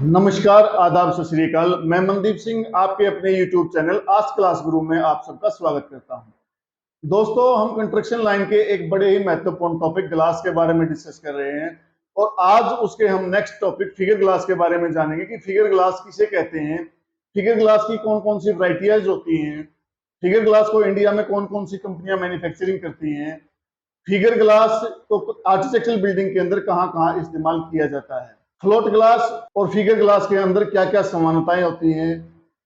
नमस्कार, आदाब, सत श्री अकाल। मैं मनदीप सिंह आपके अपने YouTube चैनल आस्क क्लास गुरु में आप सबका स्वागत करता हूं। दोस्तों, हम कंस्ट्रक्शन लाइन के एक बड़े ही महत्वपूर्ण टॉपिक ग्लास के बारे में डिस्कस कर रहे हैं और आज उसके हम नेक्स्ट टॉपिक फिगर ग्लास के बारे में जानेंगे कि फिगर ग्लास किसे कहते हैं, फिगर ग्लास की कौन कौन सी वैरायटियाज होती हैं, फिगर ग्लास को इंडिया में कौन कौन सी कंपनियां मैन्युफैक्चरिंग करती हैं, फिगर ग्लास को आर्किटेक्चरल बिल्डिंग के अंदर कहाँ कहाँ इस्तेमाल किया जाता है, फ्लोट ग्लास और फिगर ग्लास के अंदर क्या क्या समानताएं होती हैं,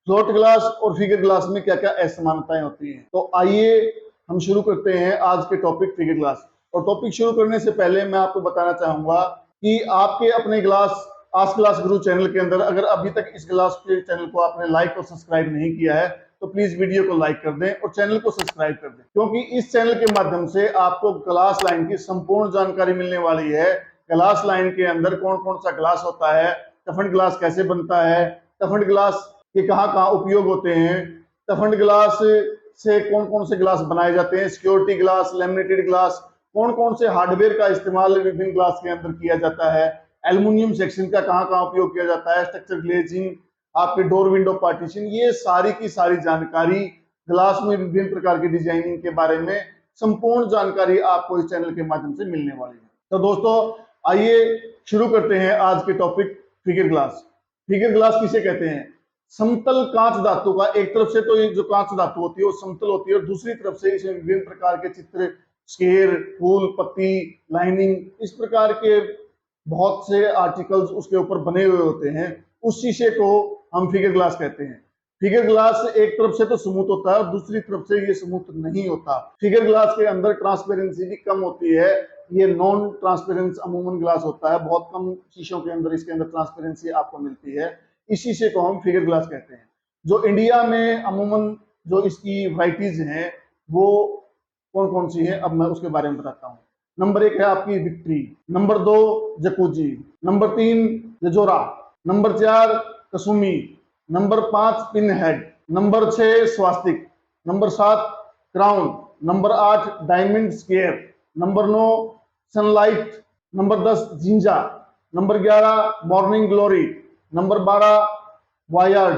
फ्लोट ग्लास और फिगर ग्लास में क्या क्या असमानताएं होती हैं। तो आइए हम शुरू करते हैं आज के टॉपिक फिगर ग्लास। और टॉपिक शुरू करने से पहले मैं आपको बताना चाहूंगा कि आपके अपने ग्लास आस्क क्लास गुरु चैनल के अंदर अगर अभी तक इस ग्लास के चैनल को आपने लाइक और सब्सक्राइब नहीं किया है तो प्लीज वीडियो को लाइक कर दें और चैनल को सब्सक्राइब कर दें, क्योंकि इस चैनल के माध्यम से आपको ग्लास लाइन की संपूर्ण जानकारी मिलने वाली है। ग्लास लाइन के अंदर कौन कौन सा ग्लास होता है, टफन ग्लास कैसे बनता है, टफन ग्लास के कहाँ कहाँ उपयोग होते हैं, टफन ग्लास से कौन कौन से ग्लास बनाए जाते हैं, सिक्योरिटी ग्लास, लैमिनेटेड ग्लास, कौन कौन से हार्डवेयर का इस्तेमाल विभिन्न ग्लास के अंदर किया जाता है, एल्युमिनियम सेक्शन का कहाँ कहाँ उपयोग किया जाता है, स्ट्रक्चर ग्लेजिंग, आपके डोर विंडो पार्टीशन, ये सारी की सारी जानकारी ग्लास में विभिन्न प्रकार की डिजाइनिंग के बारे में संपूर्ण जानकारी आपको इस चैनल के माध्यम से मिलने वाली है। तो दोस्तों, आइए शुरू करते हैं आज के topic figure glass. Figure glass किसे कहते हैं? समतल कांच धातु का, एक तरफ से तो ये जो कांच धातु होती है वो समतल होती है और दूसरी तरफ से इसमें विभिन्न प्रकार के चित्र, स्केर, फूल, पत्ती, लाइनिंग, इस प्रकार के बहुत से आर्टिकल्स उसके ऊपर बने हुए होते हैं। उस शीशे को हम फिगर ग्लास कहते हैं। फिगर ग्लास एक तरफ से तो स्मूथ होता है और दूसरी तरफ से ये स्मूथ नहीं होता। फिगर ग्लास के अंदर ट्रांसपेरेंसी भी कम होती है। ये नॉन ट्रांसपेरेंस अमूमन ग्लास होता है, बहुत कम शीशों के अंदर इसके अंदर ट्रांसपेरेंसी आपको मिलती है। इस शीशे को हम फिगर ग्लास कहते हैं। जो इंडिया में अमूमन जो इसकी वैरायटीज हैं वो कौन कौन सी है, अब मैं उसके बारे में बताता हूँ। नंबर 1 है आपकी विक्ट्री, नंबर 2 जकूजी, नंबर 3 जजोरा, number 4 Kasumi, number 5 pin head, number 6 स्वास्तिक, number 7 crown, number 8 diamond square, number 9 sunlight, number 10 Jinja, number 11 morning glory, number 12 wired.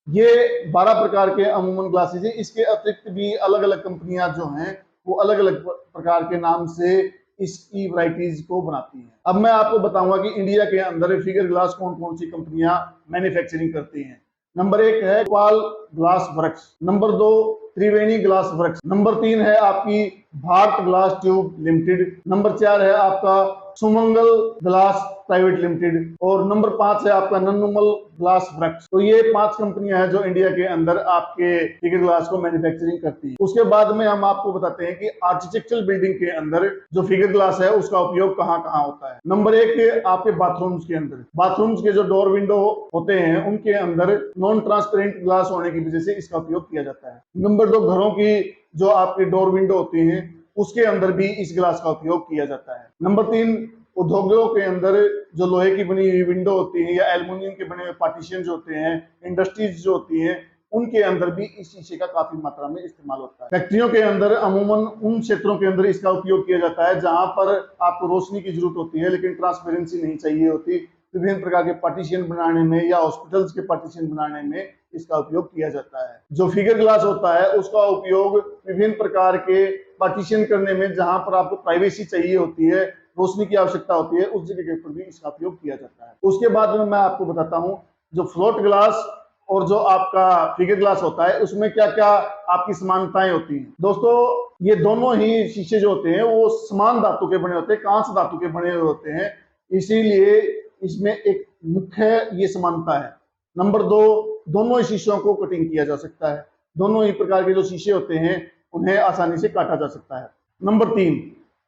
ये 12 प्रकार के अमूमन ग्लासेस हैं। इसके अतिरिक्त भी अलग अलग कंपनियां जो हैं वो अलग अलग प्रकार के नाम से इसकी वैरायटीज को बनाती हैं। अब मैं आपको बताऊंगा कि इंडिया के अंदर फिगर ग्लास कौन कौन सी कंपनियां मैन्युफैक्चरिंग करती हैं। नंबर 1 है गोपाल ग्लास वर्क्स, नंबर 2 त्रिवेणी ग्लास वर्क्स, नंबर 3 है आपकी Bharat glass tube limited, number 4 है आपका सुमंगल ग्लास प्राइवेट लिमिटेड और नंबर 5 है आपका नन्नुमल ग्लास वर्क्स। तो ये 5 कंपनियां हैं जो इंडिया के अंदर आपके फिगर ग्लास को मैन्युफैक्चरिंग करती है। उसके बाद में हम आपको बताते हैं कि आर्किटेक्चरल बिल्डिंग के अंदर जो फिगर ग्लास है उसका उपयोग कहाँ कहाँ होता है। नंबर 1 आपके बाथरूम्स के अंदर, बाथरूम्स के जो डोर विंडो होते हैं उनके अंदर नॉन ट्रांसपेरेंट ग्लास होने की वजह से इसका उपयोग किया जाता है। नंबर 2 घरों की जो आपकी डोर विंडो होती है उसके अंदर भी इस ग्लास का उपयोग किया जाता है। नंबर 3 उद्योगों के अंदर जो लोहे की बनी हुई विंडो होती है या एल्युमिनियम के बने हुए पार्टीशन जो होते हैं, इंडस्ट्रीज जो होती हैं, उनके अंदर भी इस शीशे का काफी मात्रा में इस्तेमाल होता है। फैक्ट्रियों के अंदर अमूमन उन क्षेत्रों के अंदर इसका उपयोग किया जाता है जहां पर आपको रोशनी की जरूरत होती है लेकिन ट्रांसपेरेंसी नहीं चाहिए होती। विभिन्न प्रकार के पार्टीशन बनाने में या हॉस्पिटल्स के पार्टीशन बनाने में इसका उपयोग किया जाता है। जो फिगर ग्लास होता है उसका उपयोग विभिन्न प्रकार के पार्टीशन करने में, जहां पर आपको प्राइवेसी चाहिए होती है, रोशनी की आवश्यकता होती है, उस जगह के ऊपर भी इसका उपयोग किया जाता है। उसके बाद में मैं आपको बताता हूं जो फ्लोट ग्लास और जो आपका फिगर ग्लास होता है उसमें क्या क्या आपकी समानताएं होती हैं। दोस्तों, ये दोनों ही शीशे जो होते हैं वो समान धातु के बने होते हैं, कांच धातु के बने हुए होते हैं, इसीलिए इसमें एक मुख्य ये समानता है। नंबर 2, दोनों ही शीशों को कटिंग किया जा सकता है। दोनों ही प्रकार के जो शीशे होते हैं उन्हें आसानी से काटा जा सकता है। नंबर 3,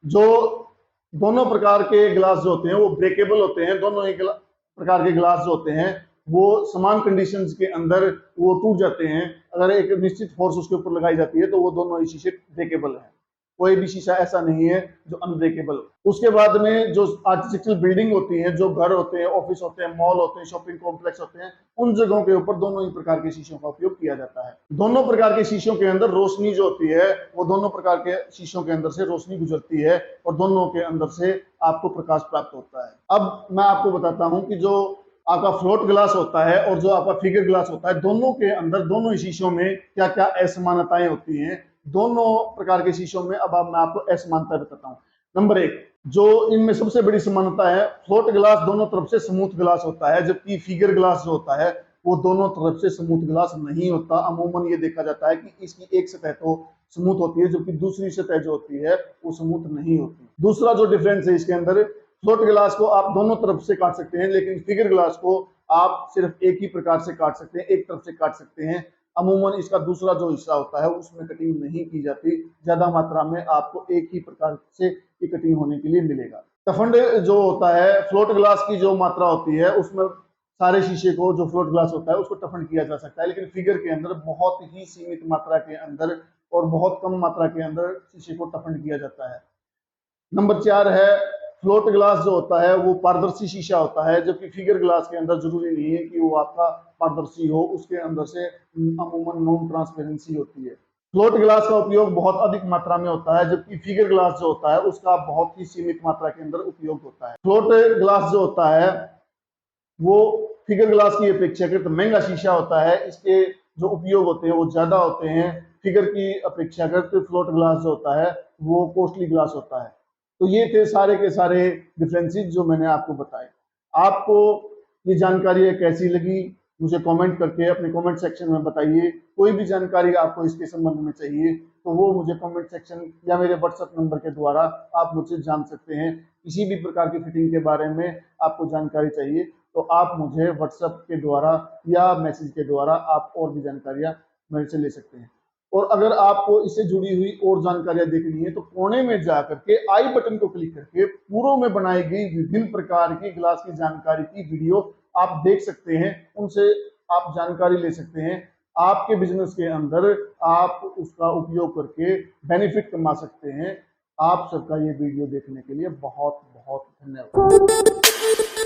जो दोनों प्रकार के ग्लास जो होते हैं वो ब्रेकेबल होते हैं। दोनों ही प्रकार के ग्लास जो होते हैं वो समान कंडीशंस के अंदर वो टूट जाते हैं। अगर एक निश्चित फोर्स उसके ऊपर लगाई जाती है तो वो दोनों ही शीशे ब्रेकेबल है। कोई भी शीशा ऐसा नहीं है जो अनब्रेकेबल। उसके बाद में जो आर्किटेक्चरल बिल्डिंग होती है, जो घर होते हैं, ऑफिस होते हैं, मॉल होते हैं, शॉपिंग कॉम्प्लेक्स होते हैं, उन जगहों के ऊपर दोनों ही प्रकार के शीशों का उपयोग किया जाता है। दोनों प्रकार के शीशों के अंदर रोशनी जो होती है वो दोनों प्रकार के शीशों के अंदर से रोशनी गुजरती है और दोनों के अंदर से आपको प्रकाश प्राप्त होता है। अब मैं आपको बताता हूं कि जो आपका फ्लोट ग्लास होता है और जो आपका फिगर ग्लास होता है, दोनों के अंदर, दोनों ही शीशों में क्या क्या असमानताएं होती हैं। दोनों प्रकार के शीशों में अब मैं आपको असमानता बताता हूँ। नंबर एक, जो इनमें सबसे बड़ी समानता है, फ्लोट ग्लास दोनों तरफ से स्मूथ ग्लास होता है, जबकि फिगर ग्लास जो होता है वो दोनों तरफ से स्मूथ ग्लास नहीं होता। अमूमन ये देखा जाता है कि इसकी एक सतह तो स्मूथ होती है, जबकि दूसरी सतह जो होती है वो स्मूथ नहीं होती। दूसरा जो डिफरेंस है इसके अंदर, फ्लोट ग्लास को आप दोनों तरफ से काट सकते हैं, लेकिन फिगर ग्लास को आप सिर्फ एक ही प्रकार से काट सकते हैं, एक तरफ से काट सकते हैं। अमूमन इसका दूसरा जो हिस्सा होता है उसमें कटिंग नहीं की जाती, ज्यादा मात्रा में आपको एक ही प्रकार से ये कटिंग होने के लिए मिलेगा। टफंड जो होता है, फ्लोट ग्लास की जो मात्रा होती है उसमें सारे शीशे को, जो फ्लोट ग्लास होता है उसको टफंड किया जा सकता है, लेकिन फिगर के अंदर बहुत ही सीमित मात्रा के अंदर और बहुत कम मात्रा के अंदर शीशे को टफंड किया जाता है। नंबर 4 है, फ्लोट ग्लास जो होता है वो पारदर्शी शीशा होता है, जबकि फिगर ग्लास के अंदर जरूरी नहीं है कि वो आपका पारदर्शी हो, उसके अंदर से अमूमन नॉन ट्रांसपेरेंसी होती है। फ्लोट ग्लास का उपयोग बहुत अधिक मात्रा में होता है, जबकि फिगर ग्लास जो होता है उसका बहुत ही सीमित मात्रा के अंदर उपयोग होता है। फ्लोट ग्लास जो होता है वो फिगर ग्लास की अपेक्षाकृत महंगा शीशा होता है, इसके जो उपयोग होते हैं वो ज्यादा होते हैं। फिगर की अपेक्षाकृत फ्लोट ग्लास जो होता है वो कॉस्टली ग्लास होता है। तो ये थे सारे के सारे डिफरेंसेस जो मैंने आपको बताए। आपको ये जानकारी कैसी लगी, मुझे कमेंट करके अपने कमेंट सेक्शन में बताइए। कोई भी जानकारी आपको इसके संबंध में चाहिए तो वो मुझे कमेंट सेक्शन या मेरे व्हाट्सएप नंबर के द्वारा आप मुझसे जान सकते हैं। किसी भी प्रकार की फिटिंग के बारे में आपको जानकारी चाहिए तो आप मुझे व्हाट्सएप के द्वारा या मैसेज के द्वारा आप और भी जानकारियां मेरे से ले सकते हैं। और अगर आपको इससे जुड़ी हुई और जानकारियां देखनी है तो कोने में जाकर के आई बटन को क्लिक करके पूर्व में बनाई गई विभिन्न प्रकार की ग्लास की जानकारी की वीडियो आप देख सकते हैं, उनसे आप जानकारी ले सकते हैं। आपके बिजनेस के अंदर आप उसका उपयोग करके बेनिफिट कमा सकते हैं। आप सबका ये वीडियो देखने के लिए बहुत बहुत धन्यवाद।